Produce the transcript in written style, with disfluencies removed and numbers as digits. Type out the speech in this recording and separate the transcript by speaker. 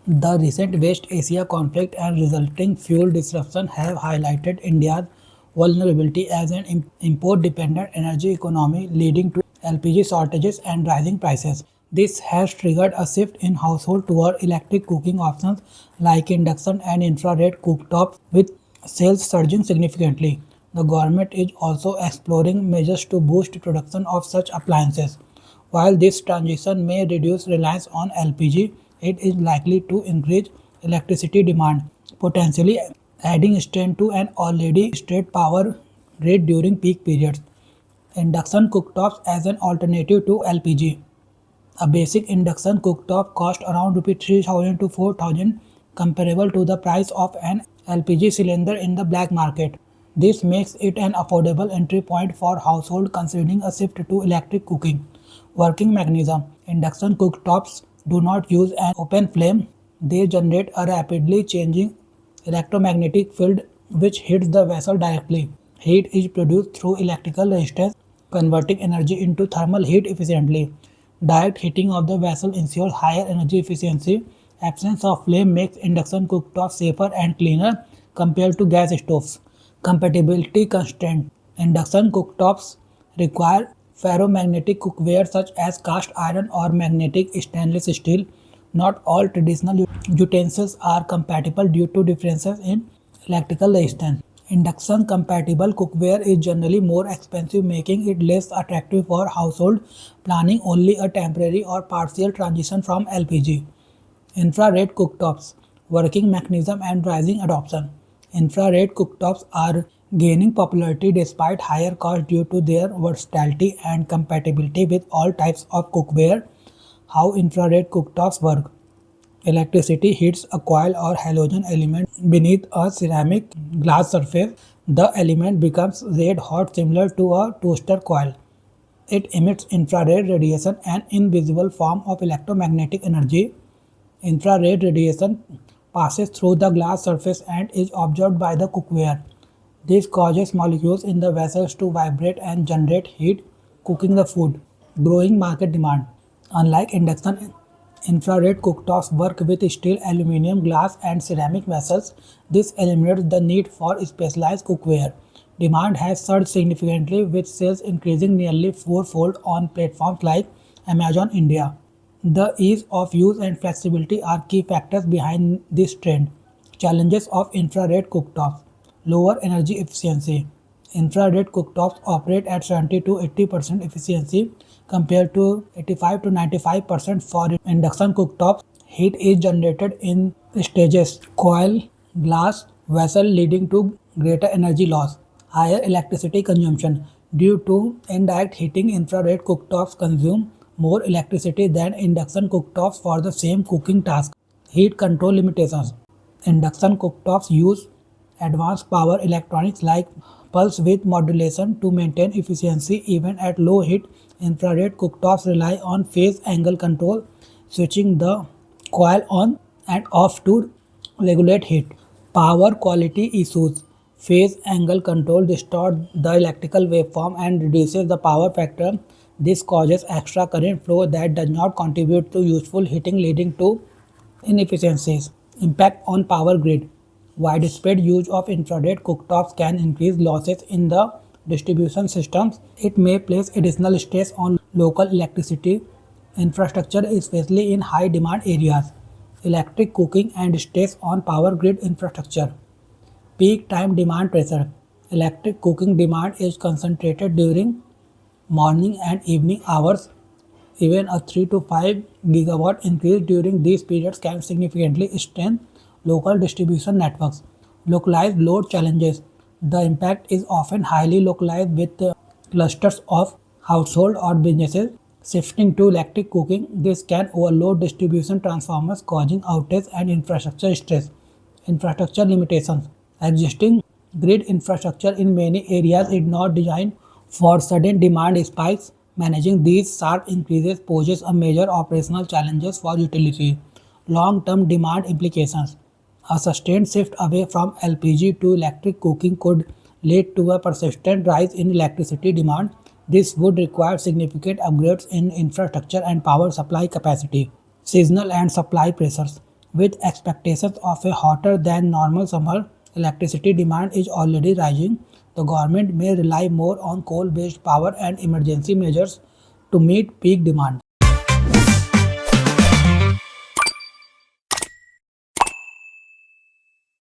Speaker 1: The recent West Asia conflict and resulting fuel disruption have highlighted India's vulnerability as an import-dependent energy economy, leading to LPG shortages and rising prices. This has triggered a shift in households toward electric cooking options like induction and infrared cooktops, with sales surging significantly. The government is also exploring measures to boost production of such appliances. While this transition may reduce reliance on LPG, it is likely to increase electricity demand, potentially adding strain to an already straight power grid during peak periods. Induction cooktops as an alternative to LPG. A basic induction cooktop costs around Rs 3000 to 4000, comparable to the price of an LPG cylinder in the black market. This makes it an affordable entry point for households considering a shift to electric cooking. Working mechanism. Induction cooktops do not use an open flame. They generate a rapidly changing electromagnetic field which hits the vessel directly. Heat is produced through electrical resistance, converting energy into thermal heat efficiently. Direct heating of the vessel ensures higher energy efficiency. Absence of flame makes induction cooktops safer and cleaner compared to gas stoves. Compatibility constraint. Induction cooktops require ferromagnetic cookware such as cast iron or magnetic stainless steel. Not all traditional utensils are compatible due to differences in electrical resistance. Induction compatible cookware is generally more expensive, making it less attractive for household planning only a temporary or partial transition from LPG. Infrared cooktops, working mechanism and rising adoption. Infrared cooktops are gaining popularity despite higher cost due to their versatility and compatibility with all types of cookware. How infrared cooktops work. Electricity hits a coil or halogen element beneath a ceramic glass surface. The element becomes red hot similar to a toaster coil. It emits infrared radiation, an invisible form of electromagnetic energy. Infrared radiation passes through the glass surface and is absorbed by the cookware. This causes molecules in the vessels to vibrate and generate heat, cooking the food. Growing market demand. Unlike induction, infrared cooktops work with steel, aluminum, glass, and ceramic vessels. This eliminates the need for specialized cookware. Demand has surged significantly, with sales increasing nearly fourfold on platforms like Amazon India. The ease of use and flexibility are key factors behind this trend. Challenges of infrared cooktops. Lower energy efficiency. Infrared cooktops operate at 70 to 80% efficiency compared to 85 to 95% for induction cooktops. Heat is generated in stages, coil, glass, vessel, leading to greater energy loss. Higher electricity consumption. Due to indirect heating, infrared cooktops consume more electricity than induction cooktops for the same cooking task. Heat control limitations. Induction cooktops use advanced power electronics like pulse width modulation to maintain efficiency even at low heat. Infrared cooktops rely on phase angle control, switching the coil on and off to regulate heat. Power quality issues. Phase angle control distorts the electrical waveform and reduces the power factor. This causes extra current flow that does not contribute to useful heating, leading to inefficiencies. Impact on power grid. Widespread use of infrared cooktops can increase losses in the distribution systems. It may place additional stress on local electricity infrastructure, especially in high demand areas. Electric cooking and stress on power grid infrastructure. Peak time demand pressure. Electric cooking demand is concentrated during morning and evening hours. Even a 3 to 5 gigawatt increase during these periods can significantly strain local distribution networks. Localized load challenges. The impact is often highly localized, with clusters of household or businesses shifting to electric cooking. This can overload distribution transformers, causing outage and infrastructure stress. Infrastructure limitations. Existing grid infrastructure in many areas is not designed for sudden demand spikes. Managing these sharp increases poses a major operational challenges for utilities. Long-term demand implications. A sustained shift away from LPG to electric cooking could lead to a persistent rise in electricity demand. This would require significant upgrades in infrastructure and power supply capacity. Seasonal and supply pressures. With expectations of a hotter than normal summer, electricity demand is already rising. The government may rely more on coal based power and emergency measures to meet peak demand.